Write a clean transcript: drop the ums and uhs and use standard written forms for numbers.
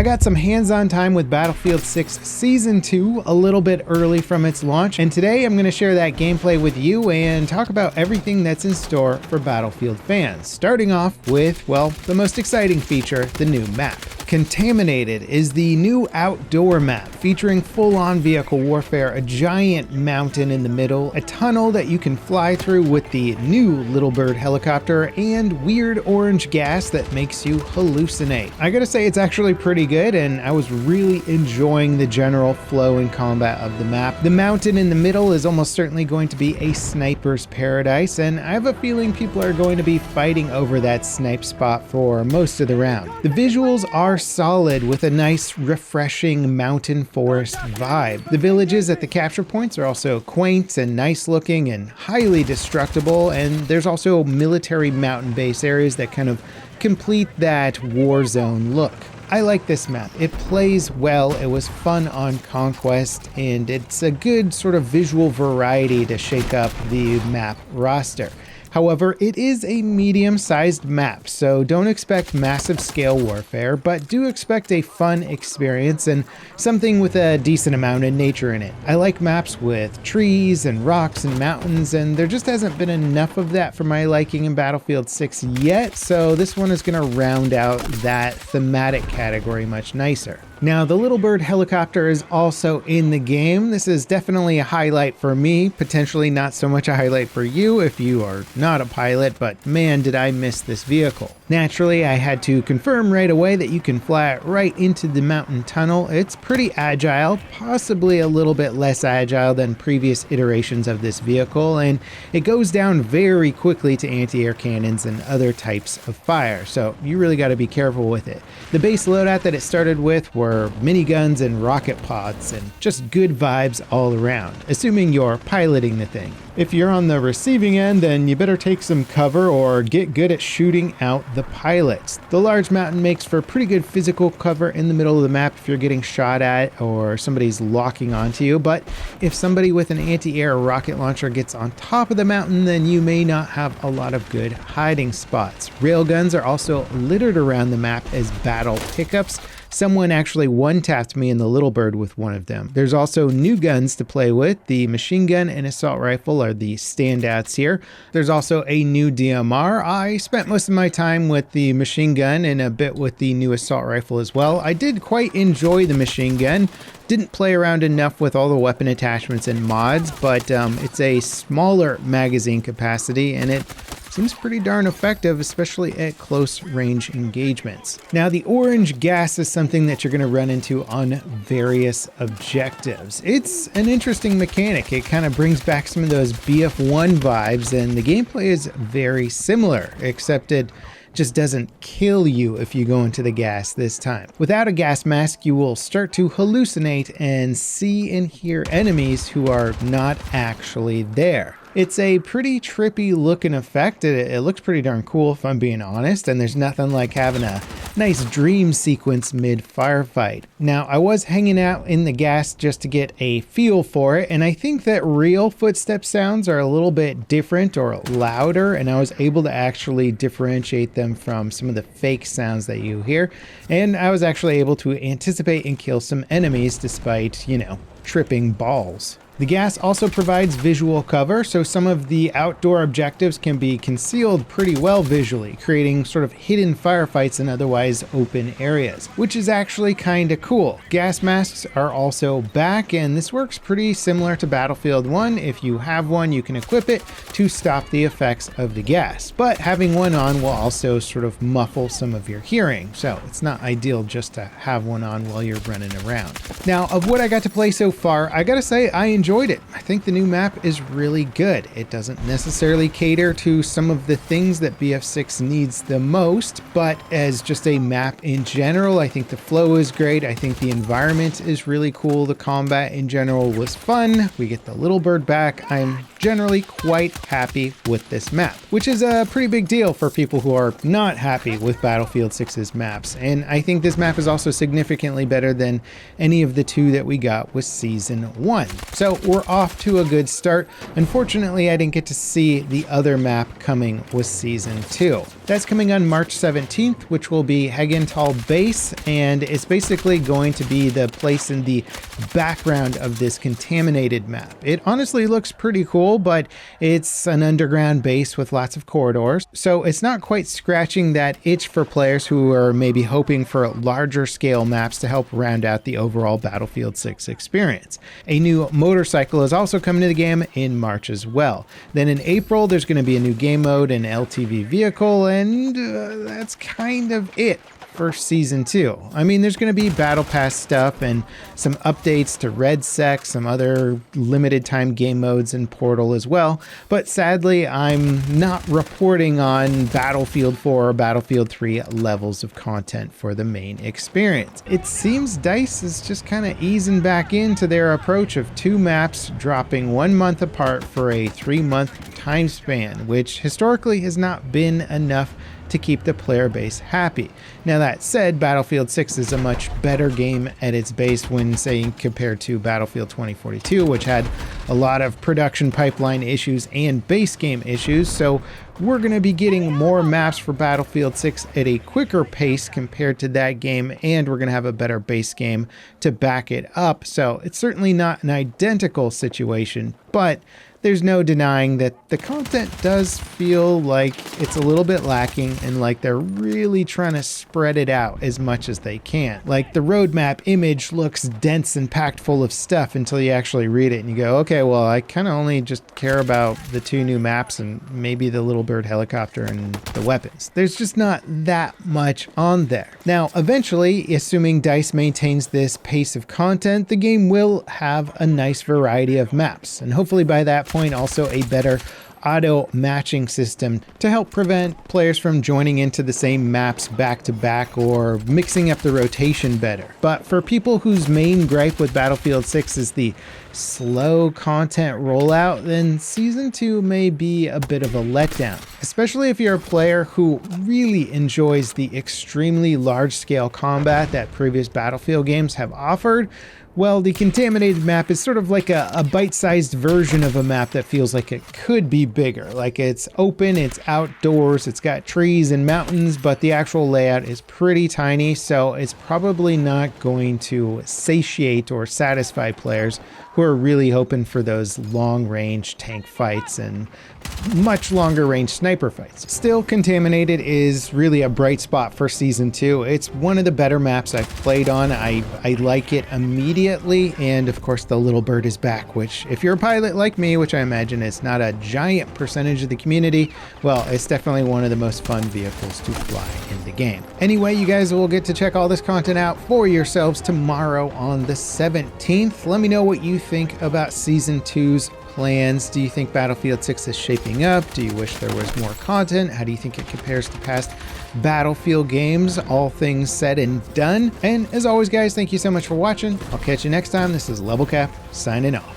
got some hands-on time with Battlefield 6 Season 2 a little bit early from its launch, and today I'm going to share that gameplay with you and talk about everything that's in store for Battlefield fans, starting off with, well, the most exciting feature, the new map. Contaminated is the new outdoor map featuring full-on vehicle warfare, a giant mountain in the middle, a tunnel that you can fly through with the new Little Bird helicopter, and weird orange gas that makes you hallucinate. I gotta say it's actually pretty good, and I was really enjoying the general flow and combat of the map. The mountain in the middle is almost certainly going to be a sniper's paradise, and I have a feeling people are going to be fighting over that snipe spot for most of the round. The visuals are solid with a nice refreshing mountain forest vibe. The villages at the capture points are also quaint and nice looking and highly destructible, and there's also military mountain base areas that kind of complete that war zone look. I like this map. It plays well, it was fun on Conquest, and it's a good sort of visual variety to shake up the map roster. However, it is a medium-sized map, so don't expect massive scale warfare, but do expect a fun experience and something with a decent amount of nature in it. I like maps with trees and rocks and mountains, and there just hasn't been enough of that for my liking in Battlefield 6 yet, so this one is going to round out that thematic category much nicer. Now, the Little Bird helicopter is also in the game. This is definitely a highlight for me, potentially not so much a highlight for you if you are not a pilot, but man, did I miss this vehicle. Naturally, I had to confirm right away that you can fly it right into the mountain tunnel. It's pretty agile, possibly a little bit less agile than previous iterations of this vehicle, and it goes down very quickly to anti-air cannons and other types of fire, so you really got to be careful with it. The base loadout that it started with were miniguns and rocket pods, and just good vibes all around, assuming you're piloting the thing. If you're on the receiving end, then you better take some cover or get good at shooting out the pilots. The large mountain makes for pretty good physical cover in the middle of the map if you're getting shot at or somebody's locking onto you, but if somebody with an anti-air rocket launcher gets on top of the mountain, then you may not have a lot of good hiding spots. Railguns are also littered around the map as battle pickups. Someone actually one-tapped me in the Little Bird with one of them. There's also new guns to play with. The machine gun and assault rifle are the standouts here. There's also a new DMR. I spent most of my time with the machine gun and a bit with the new assault rifle as well. I did quite enjoy the machine gun. Didn't play around enough with all the weapon attachments and mods, but it's a smaller magazine capacity and it seems pretty darn effective, especially at close range engagements. Now, the orange gas is something that you're going to run into on various objectives. It's an interesting mechanic. It kind of brings back some of those BF1 vibes, and the gameplay is very similar, except it just doesn't kill you if you go into the gas this time. Without a gas mask, you will start to hallucinate and see and hear enemies who are not actually there. It's a pretty trippy looking effect. It looks pretty darn cool if I'm being honest, and there's nothing like having a nice dream sequence mid-firefight. Now, I was hanging out in the gas just to get a feel for it, and I think that real footstep sounds are a little bit different or louder, and I was able to actually differentiate them from some of the fake sounds that you hear, and I was actually able to anticipate and kill some enemies despite, you know, tripping balls. The gas also provides visual cover, so some of the outdoor objectives can be concealed pretty well visually, creating sort of hidden firefights in otherwise open areas, which is actually kind of cool. Gas masks are also back, and this works pretty similar to Battlefield 1. If you have one, you can equip it to stop the effects of the gas, but having one on will also sort of muffle some of your hearing, so it's not ideal just to have one on while you're running around. Now, of what I got to play so far, I gotta say I enjoyed it. I think the new map is really good. It doesn't necessarily cater to some of the things that BF6 needs the most, but as just a map in general, I think the flow is great. I think the environment is really cool. The combat in general was fun. We get the Little Bird back. I'm generally quite happy with this map, which is a pretty big deal for people who are not happy with Battlefield 6's maps. And I think this map is also significantly better than any of the two that we got with Season 1. So we're off to a good start. Unfortunately, I didn't get to see the other map coming with Season 2. That's coming on March 17th, which will be Hagental Base, and it's basically going to be the place in the background of this Contaminated map. It honestly looks pretty cool, but it's an underground base with lots of corridors, so it's not quite scratching that itch for players who are maybe hoping for larger scale maps to help round out the overall Battlefield 6 experience. A new motorcycle is also coming to the game in March as well. Then in April, there's going to be a new game mode, an LTV vehicle, and that's kind of it for Season 2. I mean, there's going to be Battle Pass stuff and some updates to Red Sec, some other limited time game modes in Portal as well, but sadly I'm not reporting on Battlefield 4 or Battlefield 3 levels of content for the main experience. It seems DICE is just kind of easing back into their approach of 2 maps dropping 1 month apart for a 3-month time span, which historically has not been enough to keep the player base happy. Now that said, Battlefield 6 is a much better game at its base when, say, compared to Battlefield 2042, which had a lot of production pipeline issues and base game issues, so we're going to be getting more maps for Battlefield 6 at a quicker pace compared to that game, and we're going to have a better base game to back it up. So it's certainly not an identical situation, but there's no denying that the content does feel like it's a little bit lacking and like they're really trying to spread it out as much as they can. Like the roadmap image looks dense and packed full of stuff until you actually read it and you go, okay, well, I kind of only just care about the 2 new maps and maybe the Little Bird helicopter and the weapons. There's just not that much on there. Now, eventually, assuming DICE maintains this pace of content, the game will have a nice variety of maps, and hopefully by that point also a better auto matching system to help prevent players from joining into the same maps back to back or mixing up the rotation better. But for people whose main gripe with Battlefield 6 is the slow content rollout, then Season 2 may be a bit of a letdown, especially if you're a player who really enjoys the extremely large-scale combat that previous Battlefield games have offered. Well, the Contaminated map is sort of like a bite-sized version of a map that feels like it could be bigger. Like it's open, it's outdoors, it's got trees and mountains, but the actual layout is pretty tiny, so it's probably not going to satiate or satisfy players who are really hoping for those long-range tank fights and much longer range sniper fights. Still, Contaminated is really a bright spot for Season 2. It's one of the better maps I've played on. I like it immediately, and of course the Little Bird is back, which if you're a pilot like me, which I imagine is not a giant percentage of the community, well, it's definitely one of the most fun vehicles to fly in the game. Anyway, you guys will get to check all this content out for yourselves tomorrow on the 17th. Let me know what you think about Season 2's plans. Do you think Battlefield 6 is shaping up? Do you wish there was more content? How do you think it compares to past Battlefield games? All things said and done. And as always, guys, thank you so much for watching. I'll catch you next time. This is Level Cap signing off.